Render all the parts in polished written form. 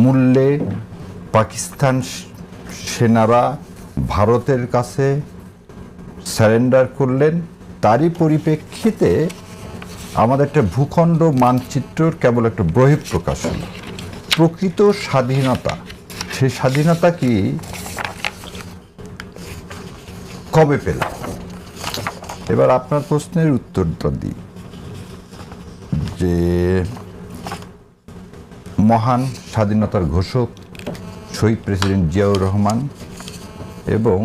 মূল্যে পাকিস্তান সেনারা ভারতের কাছে সারেন্ডার করলেন, তারই পরিপ্রেক্ষিতে আমাদের একটা ভূখণ্ড মানচিত্রর কেবল একটা বহিঃপ্রকাশ হল। প্রকৃত স্বাধীনতা, সেই স্বাধীনতা কি কবে পেল? এবার আপনার প্রশ্নের উত্তরটা দিই যে মহান স্বাধীনতার ঘোষক শহীদ প্রেসিডেন্ট জিয়াউর রহমান এবং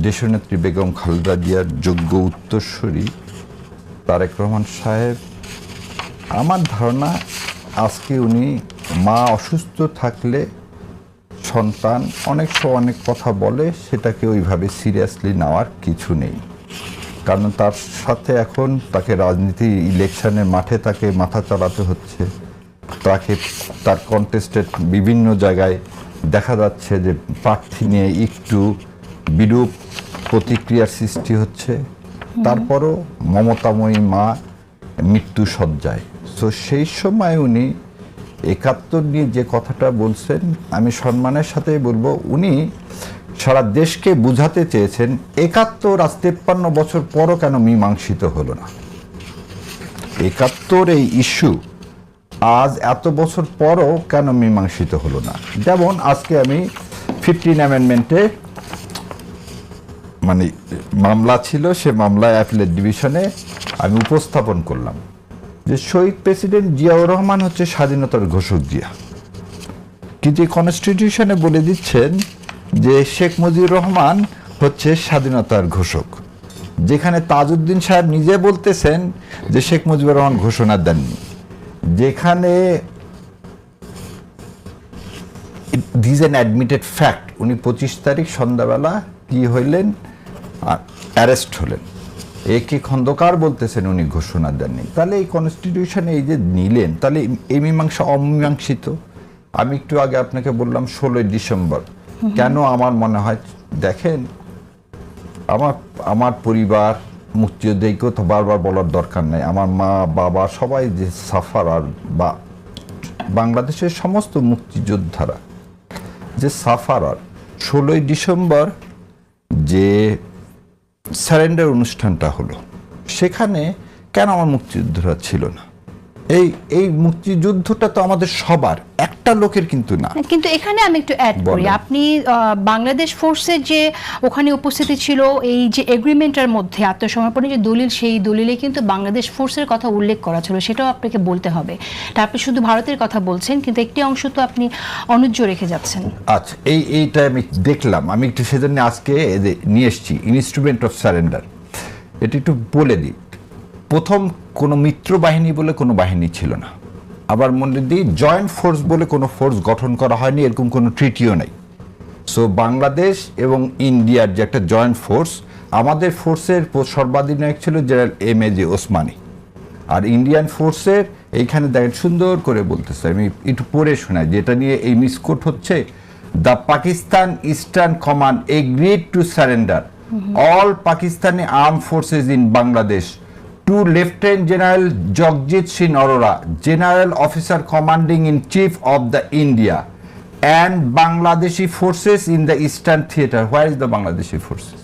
দেশনেত্রী বেগম খালেদা জিয়ার যোগ্য উত্তরসূরি তারেক রহমান সাহেব, আমার ধারণা আজকে উনি মা অসুস্থ থাকলে সন্তান অনেক সময় অনেক কথা বলে, সেটাকে ওইভাবে সিরিয়াসলি নেওয়ার কিছু নেই। কারণ তার সাথে এখন তাকে রাজনীতি ইলেকশনের মাঠে তাকে মাথা চালাতে হচ্ছে, তাকে তার কন্টেস্টেড বিভিন্ন জায়গায় দেখা যাচ্ছে যে প্রার্থী নিয়ে একটু বিরূপ প্রতিক্রিয়ার সৃষ্টি হচ্ছে। তারপরও মমতাময়ী মা মৃত্যু সজ্জায়। তো সেই সময় উনি ৭১ নিয়ে যে কথাটা বলছেন, আমি সম্মানের সাথে বলবো উনি সারা দেশকে বুঝাতে চেয়েছেন ৭১ আজ ৫৩ বছর পরও কেন মীমাংসিত হলো না। ৭১ এই ইস্যু আজ এত বছর পরও কেন মীমাংসিত হলো না। যেমন আজকে আমি 15 অ্যামেন্ডমেন্টে মানে মামলা ছিল, সে মামলায় অ্যাপিলেট ডিভিশনে আমি উপস্থাপন করলাম যে শহীদ প্রেসিডেন্ট জিয়াউর রহমান হচ্ছে স্বাধীনতার ঘোষক জিয়া, কিন্তু কনস্টিটিউশনে বলে দিচ্ছেন যে শেখ মুজিবুর রহমান হচ্ছে স্বাধীনতার ঘোষক, যেখানে তাজউদ্দিন সাহেব নিজে বলতেছেন যে শেখ মুজিবুর রহমান ঘোষণা দেননি। যেখানে দিস অ্যান অ্যাডমিটেড ফ্যাক্ট, উনি 25 তারিখ সন্ধ্যাবেলা কি হইলেন, অ্যারেস্ট হলেন। একে খন্দকার বলতেছেন উনি ঘোষণা দেননি। তাহলে এই কনস্টিটিউশনে এই যে নিলেন, তাহলে এই মীমাংসা অমীমাংসিত। আমি একটু আগে আপনাকে বললাম 16 ডিসেম্বর। কেন আমার মনে হয়, দেখেন আমার পরিবার মুক্তিযুদ্ধ, এই কথা বারবার বলার দরকার নেই, আমার মা বাবা সবাই যে সাফারার, বা বাংলাদেশের সমস্ত মুক্তিযোদ্ধারা যে সাফারার, 16 ডিসেম্বর যে সারেন্ডার অনুষ্ঠানটা হলো, সেখানে কেন আমার মুক্তিযোদ্ধারা ছিল না? এই মুক্তিযুদ্ধটা তো আমাদের সবার, একটা লোকের কিন্তু না। কিন্তু এখানে আমি একটু অ্যাড করি, আপনি বাংলাদেশ ফোর্সের যে ওখানে উপস্থিতি ছিল, এই যে এগ্রিমেন্টের মধ্যে আত্মসমর্পণের যে দলিল, সেই দলিলে কিন্তু বাংলাদেশ ফোর্সের কথা উল্লেখ করা ছিল, সেটাও আপনাকে বলতে হবে। তা আপনি শুধু ভারতের কথা বলছেন, কিন্তু একটি অংশ তো আপনি অনুজ্জ রেখে যাচ্ছেন। আচ্ছা, এইটা আমি দেখলাম, আমি একটু সেজন্য আজকে নিয়ে এসেছি ইনস্ট্রুমেন্ট অফ সারেন্ডার। এটা একটু বলে দিই। প্রথম কোনো মিত্র বাহিনী বলে কোনো বাহিনী ছিল না, আবার মনে দিই জয়েন্ট ফোর্স বলে কোনো ফোর্স গঠন করা হয়নি, এরকম কোনো ট্রিটিও নেই। সো বাংলাদেশ এবং ইন্ডিয়ার যে একটা জয়েন্ট ফোর্স, আমাদের ফোর্সের সর্বাধিনায়ক ছিল জেনারেল MAJ ওসমানী, আর ইন্ডিয়ান ফোর্সের এইখানে দেখেন সুন্দর করে বলতেছে, আমি একটু পড়ে শোনাই যেটা নিয়ে এই মিসকোট হচ্ছে। The Pakistan eastern command agreed to surrender all Pakistani arm forces in Bangladesh to Lieutenant General Jagjit Singh Arora, General Officer Commanding in Chief of the India, and Bangladeshi forces in the Eastern Theater. Where is the Bangladeshi forces?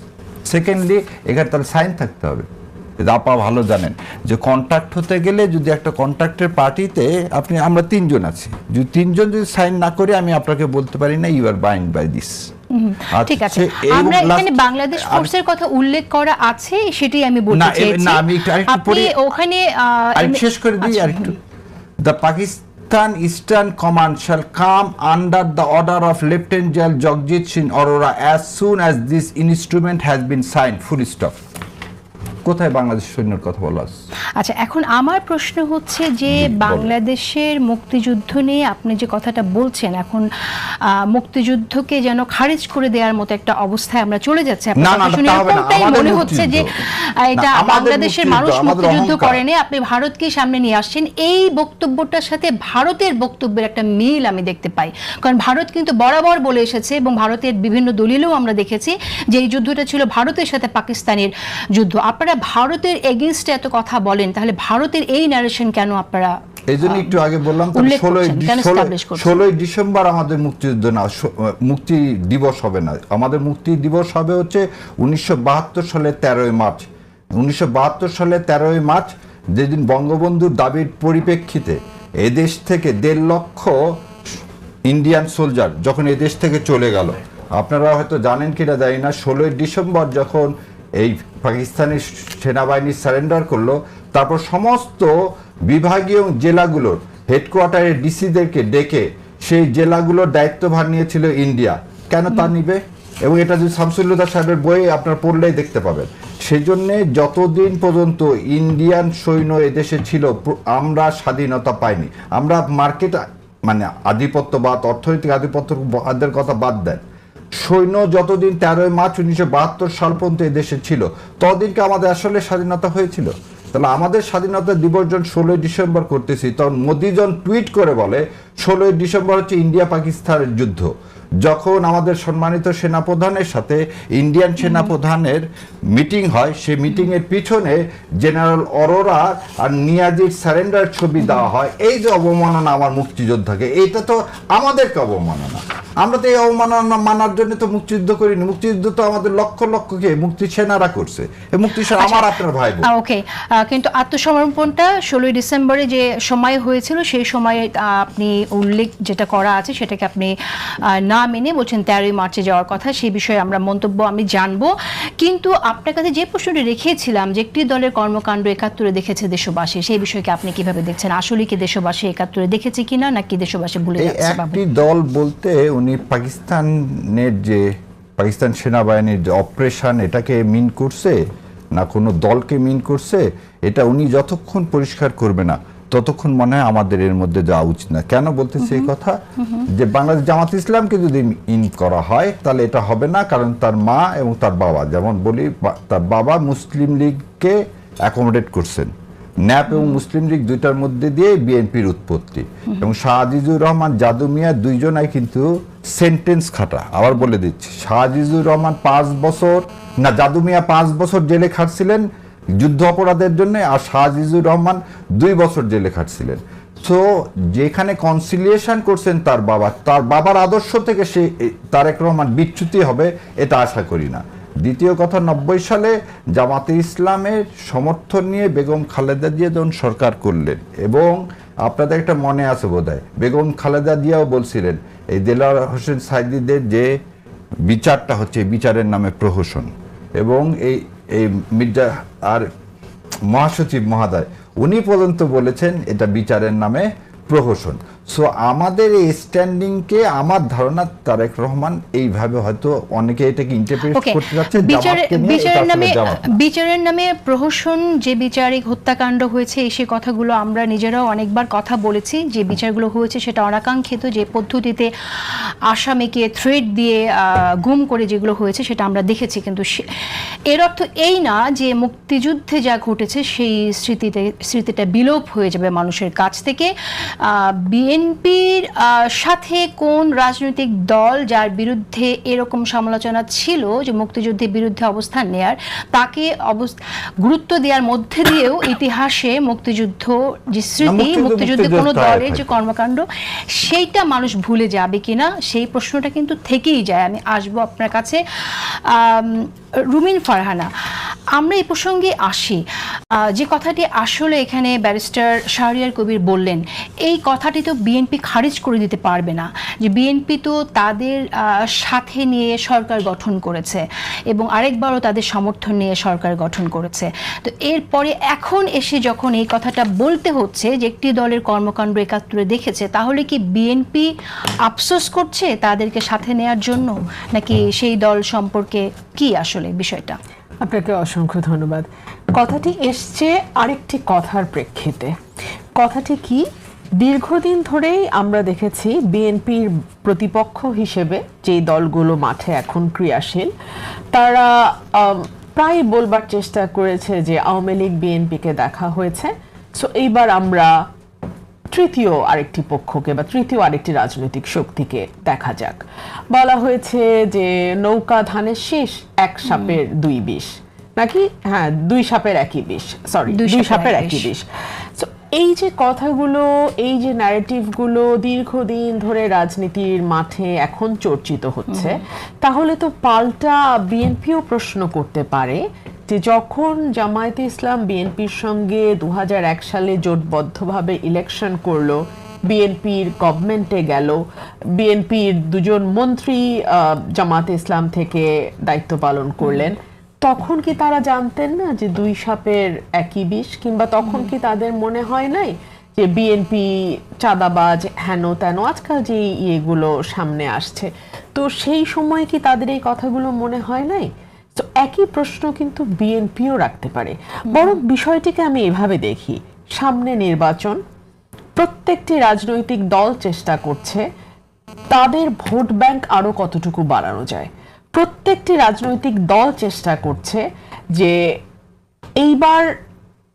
Secondly, এখানে তাহলে sign থাকতে হবে। আপা ভালো জানেন যে contract হতে গেলে যদি একটা কন্ট্রাক্টের পার্টিতে আমরা 3 জন আছি, যদি 3 জন যদি সাইন না করি, আমি আপনাকে বলতে পারি না you are bind by this. ঠিক আছে, আমরা এখানে বাংলাদেশ ফোর্সের কথা উল্লেখ করা আছে, সেটাই আমি বলতে চাইছি। না, আমি একটু পরে ওখানে শেষ করে দিই আরেকটু। The Pakistan eastern command shall come under the order of Lieutenant General Jagjit Singh Arora as soon as this instrument has been signed. Full stop. কোথায় বাংলাদেশ সৈন্যের কথা বলা আছে? আচ্ছা, এখন আমার প্রশ্ন হচ্ছে যে বাংলাদেশের মুক্তিযুদ্ধ নিয়ে আপনি যে কথাটা বলছেন, এখন মুক্তিযুদ্ধকে যেন খারিজ করে দেওয়ার মতো একটা অবস্থায় আমরা চলে যাচ্ছি। মনে হচ্ছে যে এটা বাংলাদেশের মানুষ মুক্তিযুদ্ধ করেনি, আপনি ভারতকে সামনে নিয়ে আসছেন। এই বক্তব্যটার সাথে ভারতের বক্তব্যের একটা মিল আমি দেখতে পাই, কারণ ভারত কিন্তু বরাবর বলে এসেছে এবং ভারতের বিভিন্ন দলিলেও আমরা দেখেছি যে এই যুদ্ধটা ছিল ভারতের সাথে পাকিস্তানের যুদ্ধ। আপনারা ভারতের এগেইনস্টে এত কথা বলেন, তাহলে ভারতের এই ন্যারেশন কেন আপনারা এই জন্য একটু আগে বললাম তো, উল্লেখ করছেন, কেন establish করছেন? 16ই ডিসেম্বর আমাদের মুক্তিযুদ্ধ না, মুক্তি দিবস হবে না, আমাদের মুক্তি দিবস হবে হচ্ছে 1972 সালের 13ই মার্চ। 1972 সালের 13ই মার্চ, যেদিন বঙ্গবন্ধুর দাবির পরিপ্রেক্ষিতে এদেশ থেকে 1.5 লক্ষ ইন্ডিয়ান সোলজার যখন এদেশ থেকে চলে গেল। আপনারা হয়তো জানেন কিনা জানি না, 16ই ডিসেম্বর যখন এই পাকিস্তানি সেনাবাহিনী সারেন্ডার করলো, তারপর সমস্ত বিভাগীয় জেলাগুলোর হেডকোয়ার্টারের ডিসিদেরকে ডেকে সেই জেলাগুলোর দায়িত্বভার নিয়েছিল ইন্ডিয়া। কেন তা নিবে? এবং এটা যদি শামসুল্লাহ সাহেবের বইয়ে আপনার পড়লেই দেখতে পাবেন। সেই জন্যে যতদিন পর্যন্ত ইন্ডিয়ান সৈন্য এদেশে ছিল, আমরা স্বাধীনতা পাইনি। আমরা মার্কেট মানে আধিপত্যবাদ, অর্থনৈতিক আধিপত্যবাদের কথা বাদ দেন, সৈন্য যতদিন 13ই মার্চ 1972 সাল পর্যন্ত এদেশে ছিল, ততদিনকে আমাদের আসলে স্বাধীনতা হয়েছিল। তাহলে আমাদের স্বাধীনতা দিবস যখন 16ই ডিসেম্বর করতেছি, তখন মোদি যখন টুইট করে বলে 16ই ডিসেম্বর হচ্ছে ইন্ডিয়া পাকিস্তানের যুদ্ধ, যখন আমাদের সম্মানিত সেনাপ্রধানের সাথে ইন্ডিয়ান সেনাপ্রধানের মিটিং হয়, সেই মিটিংয়ের পিছনে জেনারেল অরোরা আর নিয়াজির সারেন্ডার ছবি দেওয়া হয়, এই যে অবমাননা আমার মুক্তিযোদ্ধাকে, এইটা তো আমাদেরকে অবমাননা। আমরা তো এই অবমাননা মানার জন্য তো মুক্তিযুদ্ধ করিনি। মুক্তিযুদ্ধ তো আমাদের লক্ষ লক্ষকে মুক্তি সেনারা করছে, এই মুক্তি সেনা আমার আপনার ভাই বোন। ওকে, কিন্তু আত্মসমর্পণটা 16ই ডিসেম্বরে যে সময় হয়েছিল, সেই সময়ে আপনি উল্লেখ যেটা করা আছে সেটাকে আপনি না মেনে বলছেন 13ই মার্চে যাওয়ার কথা। সেই বিষয়ে আমরা মন্তব্য আমি জানবো, কিন্তু আপনার কাছে যে প্রশ্নটি রেখেছিলাম যে একটি দলের কর্মকাণ্ড 71-এ দেখেছে দেশবাসী, সেই বিষয়কে আপনি কিভাবে দেখছেন? আসলে কি দেশবাসী 71-এ দেখেছে কিনা, নাকি দেশবাসী ভুলে যাচ্ছে? একটি দল বলতে উনি পাকিস্তানের যে পাকিস্তান সেনাবাহিনীর যে অপারেশন, এটাকে মিন করছে না কোনো দলকে মিন করছে, এটা উনি যতক্ষণ পরিষ্কার করবে না ততক্ষণ মনে হয় আমাদের এর মধ্যে যাওয়া উচিত না। কেন বলতেছে এই কথা? যে বাংলাদেশ জামাত ইসলামকে যদি ইন করা হয় তাহলে এটা হবে না, কারণ তার মা এবং তার বাবা, যেমন বলি তার বাবা মুসলিম লীগকে অ্যাকোমোডেট করছেন, ন্যাপ এবং মুসলিম লীগ দুইটার মধ্যে দিয়ে বিএনপির উৎপত্তি, এবং শাহ আজিজুর রহমান, জাদু মিয়া দুইজনাই কিন্তু সেন্টেন্স খাটা। আবার বলে দিচ্ছি, শাহ আজিজুর রহমান 5 বছর না, জাদু মিয়া 5 বছর জেলে খাটছিলেন যুদ্ধ অপরাধের জন্য, আর শাহ আজিজুর রহমান 2 বছর জেলে খাটছিলেন। সো যেখানে কনসিলিয়েশন করছেন তার বাবার আদর্শ থেকে সে তারেক রহমান বিচ্যুতি হবে, এটা আশা করি না। দ্বিতীয় কথা, 90 সালে জামাতে ইসলামের সমর্থন নিয়ে বেগম খালেদা জিয়া যখন সরকার করলেন, এবং আপনাদের একটা মনে আছে বোধহয়, বেগম খালেদা জিয়াও বলছিলেন এই দেলোয়ার হোসেন সাইদিদের যে বিচারটা হচ্ছে, বিচারের নামে প্রহসন, এবং এই মির্জা আর মহাসচিব মহোদয় উনি পর্যন্ত বলেছেন এটা বিচারের নামে প্রহসন। সো আমাদের এই স্ট্যান্ডিংকে আমার ধারণা তারেক রহমান এইভাবে হয়তো অনেকে এটাকে ইন্টারপ্রেট করতে যাচ্ছে বিচারের নামে প্রহসন। যে বিচারিক হত্যাকাণ্ড হয়েছে সে কথাগুলো আমরা নিজেরাও অনেকবার কথা বলেছি, যে বিচারগুলো হয়েছে সেটা অনাকাঙ্ক্ষিত, যে পদ্ধতিতে আসামিকে থ্রেট দিয়ে গুম করে যেগুলো হয়েছে সেটা আমরা দেখেছি। কিন্তু এর অর্থ এই না যে মুক্তিযুদ্ধে যা ঘটেছে সেই স্মৃতিটা বিলোপ হয়ে যাবে মানুষের কাছ থেকে। বিএনপির সাথে কোন রাজনৈতিক দল যার বিরুদ্ধে এরকম সমালোচনা ছিল যে মুক্তিযুদ্ধের বিরুদ্ধে অবস্থান নেয়ার, তাকে গুরুত্ব দেওয়ার মধ্যে দিয়েও ইতিহাসে মুক্তিযুদ্ধ যে স্মৃতি, মুক্তিযুদ্ধে কোনো দলের যে কর্মকাণ্ড, সেইটা মানুষ ভুলে যাবে কিনা সেই প্রশ্নটা কিন্তু থেকেই যায়। আমি আসবো আপনার কাছে। রুমিন ফারহানা, আমরা এই প্রসঙ্গে আসি। যে কথাটি আসলে এখানে ব্যারিস্টার শাহরিয়ার কবির বললেন, এই কথাটি তো বিএনপি খারিজ করে দিতে পারবে না, যে বিএনপি তো তাদের সাথে নিয়ে সরকার গঠন করেছে এবং আরেকবারও তাদের সমর্থন নিয়ে সরকার গঠন করেছে। তো এরপরে এখন এসে যখন এই কথাটা বলতে হচ্ছে যে একটি দলের কর্মকাণ্ড 71-এ দেখেছে, তাহলে কি বিএনপি আফসোস করছে তাদেরকে সাথে নেয়ার জন্য, নাকি সেই দল সম্পর্কে কি আসলে বিষয়টা? আপনাকে অসংখ্য ধন্যবাদ। কথাটি এসছে আরেকটি কথার প্রেক্ষিতে। কথাটি কি? দীর্ঘদিন ধরেই আমরা দেখেছি বিএনপির প্রতিপক্ষ হিসেবে যেই দলগুলো মাঠে এখন ক্রিয়াশীল, তারা প্রায় বলবার চেষ্টা করেছে যে আওয়ামী লীগ বিএনপিকে দেখা হয়েছে, সো এইবার আমরা তৃতীয় আরেকটি পক্ষকে বা তৃতীয় আরেকটি রাজনৈতিক শক্তিকে দেখা যাক। বলা হয়েছে যে নৌকা ধানের শীষ, এক সাপের 2 বিষ, নাকি? হ্যাঁ, 2 সাপের একই বিষ, সরি, 2 সাপের একই বিষ। এই যে কথাগুলো, এই যে ন্যারেটিভগুলো দীর্ঘদিন ধরে রাজনীতির মাঠে এখন চর্চিত হচ্ছে, তাহলে তো পাল্টা বিএনপিও প্রশ্ন করতে পারে যে যখন জামায়াতে ইসলাম বিএনপির সঙ্গে 2001 সালে জোটবদ্ধভাবে ইলেকশন করলো, বিএনপির গভর্নমেন্টে গেল, বিএনপির দুজন মন্ত্রী জামায়াতে ইসলাম থেকে দায়িত্ব পালন করলেন, তখন কি তারা জানতেন না যে দুই সাপের একই বিষ? কিংবা তখন কি তাদের মনে হয় নাই যে বিএনপি চাঁদাবাজ, হেন তেন আজকাল যে ইয়েগুলো সামনে আসছে, তো সেই সময় কি তাদের এই কথাগুলো মনে হয় নাই? তো একই প্রশ্ন কিন্তু বিএনপিও রাখতে পারে। বরং বিষয়টিকে আমি এভাবে দেখি, সামনে নির্বাচন, প্রত্যেকটি রাজনৈতিক দল চেষ্টা করছে তাদের ভোট ব্যাংক আরো কতটুকু বাড়ানো যায়। প্রত্যেকটি রাজনৈতিক দল চেষ্টা করছে যে এইবার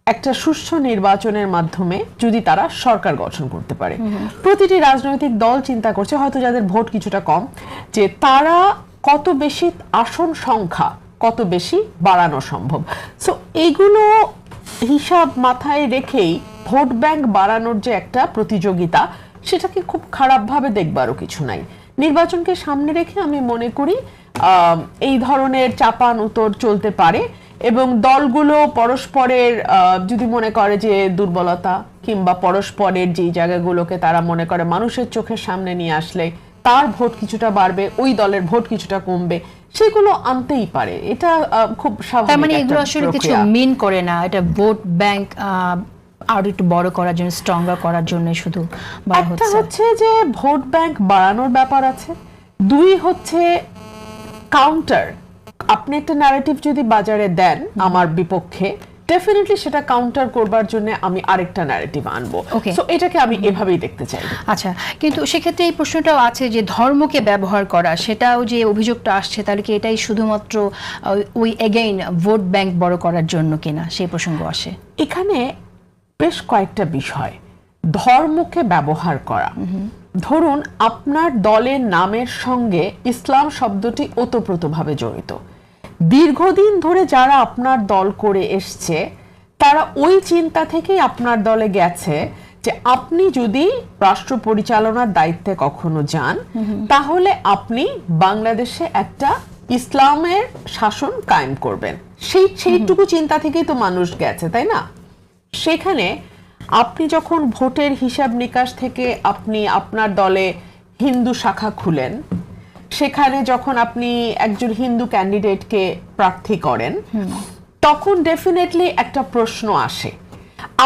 একটা সুষ্ঠু নির্বাচনের মাধ্যমে যদি তারা সরকার গঠন করতে পারে। প্রতিটি রাজনৈতিক দল চিন্তা করছে, হয়তো যাদের ভোট কিছুটা কম, যে তারা কত বেশি আসন সংখ্যা কত বেশি বাড়ানো সম্ভব। সো এইগুলো হিসাব মাথায় রেখেই ভোট ব্যাংক বাড়ানোর যে একটা প্রতিযোগিতা, সেটাকে খুব খারাপভাবে দেখবারও কিছু নাই। নির্বাচনকে সামনে রেখে আমি মনে করি এই ধরনের চাপান উত্তর চলতে পারে, এবং দলগুলো পরস্পরের যদি মনে করে যে দুর্বলতা কিংবা পরস্পরের যেই জায়গাগুলোকে তারা মনে করে মানুষের চোখের সামনে নিয়ে আসলে তার ভোট কিছুটা বাড়বে, ওই দলের ভোট কিছুটা কমবে, সেগুলো আনতেই পারে। এটা খুব স্বাভাবিক। তার মানে এগুলো আসলে কিছু মিন করে না, এটা ভোট ব্যাংক আরো একটু বড় করার জন্য, স্ট্রঙ্গার করার জন্য শুধু বলা একটা হচ্ছে। হচ্ছে যে ভোট ব্যাংক বাড়ানোর ব্যাপার আছে, দুই হচ্ছে কাউন্টার। আপনি একটা ন্যারেটিভ যদি বাজারে দেন আমার বিপক্ষে, ডেফিনেটলি সেটা কাউন্টার করবার জন্য আমি আরেকটা ন্যারেটিভ আনবো। Okay. সো এটাকে আমি এভাবেই দেখতে চাই। আচ্ছা, কিন্তু সেক্ষেত্রে এই প্রশ্নটাও আছে যে ধর্মকে ব্যবহার করা, সেটাও যে অভিযোগটা আসছে, তাহলে কি এটাই শুধুমাত্র ওই এগেইন ভোট ব্যাংক বড় করার জন্য কিনা, সেই প্রসঙ্গ আসে এখানে। বেশ কয়েকটা বিষয়, ধর্মকে ব্যবহার করা, ধরুন আপনার দলের নামের সঙ্গে ইসলাম শব্দটি ওতপ্রোতভাবে জড়িত, দীর্ঘদিন ধরে যারা আপনার দল করে এসছে তারা ওই চিন্তা থেকেই আপনার দলে গেছে যে আপনি যদি রাষ্ট্র পরিচালনার দায়িত্বে কখনো যান, তাহলে আপনি বাংলাদেশে একটা ইসলামের শাসন কায়েম করবেন। সেইটুকু চিন্তা থেকেই তো মানুষ গেছে, তাই না? সেখানে আপনি যখন ভোটের হিসাব নিকাশ থেকে আপনি আপনার দলে হিন্দু শাখা খুলেন, সেখানে যখন আপনি একজন হিন্দু ক্যান্ডিডেটকে প্রার্থী করেন, তখন ডেফিনেটলি একটা প্রশ্ন আসে।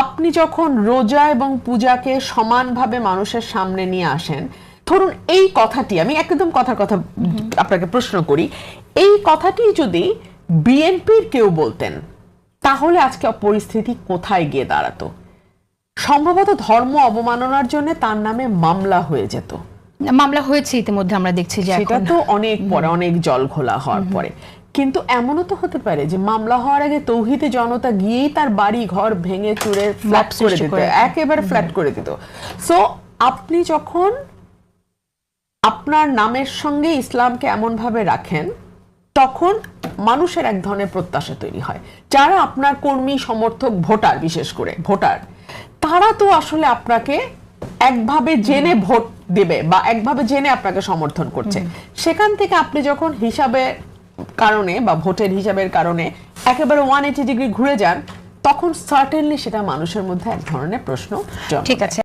আপনি যখন রোজা এবং পূজাকে সমানভাবে মানুষের সামনে নিয়ে আসেন, ধরুন এই কথাটি, আমি একদম কথার কথা আপনাকে প্রশ্ন করি, এই কথাটি যদি বিএনপির কেউ বলতেন, তাহলে আজকে পরিস্থিতি কোথায় গিয়ে দাঁড়াতো? সম্ভবত ধর্ম অবমাননার জন্য তার নামে মামলা হয়ে যেত। মামলা হয়েছে ইতিমধ্যে, আমরা দেখছি যে সেটা তো অনেক পরে, অনেক জল ঘোলা হওয়ার পরে। কিন্তু এমনও তো হতে পারে যে মামলা হওয়ার আগে তৌহিদে জনতা গিয়েই তার বাড়ি ঘর ভেঙে চুরে ফ্ল্যাট করে দিত, একেবারে ফ্ল্যাট করে দিত। সো আপনি যখন আপনার নামের সঙ্গে ইসলামকে এমন ভাবে রাখেন, তখন মানুষের এক ধরনের প্রত্যাশা তৈরি হয়। যারা আপনার কর্মী, সমর্থক, ভোটার, বিশেষ করে ভোটার, তারা তো আসলে আপনাকে একভাবে জেনে ভোট দেবে বা একভাবে জেনে আপনাকে সমর্থন করছে। সেখান থেকে আপনি যখন হিসাবের কারণে বা ভোটের হিসাবের কারণে একেবারে 180 ডিগ্রি ঘুরে যান, তখন সার্টেনলি সেটা মানুষের মধ্যে এক ধরনের প্রশ্ন জন্ম দেয়। ঠিক আছে।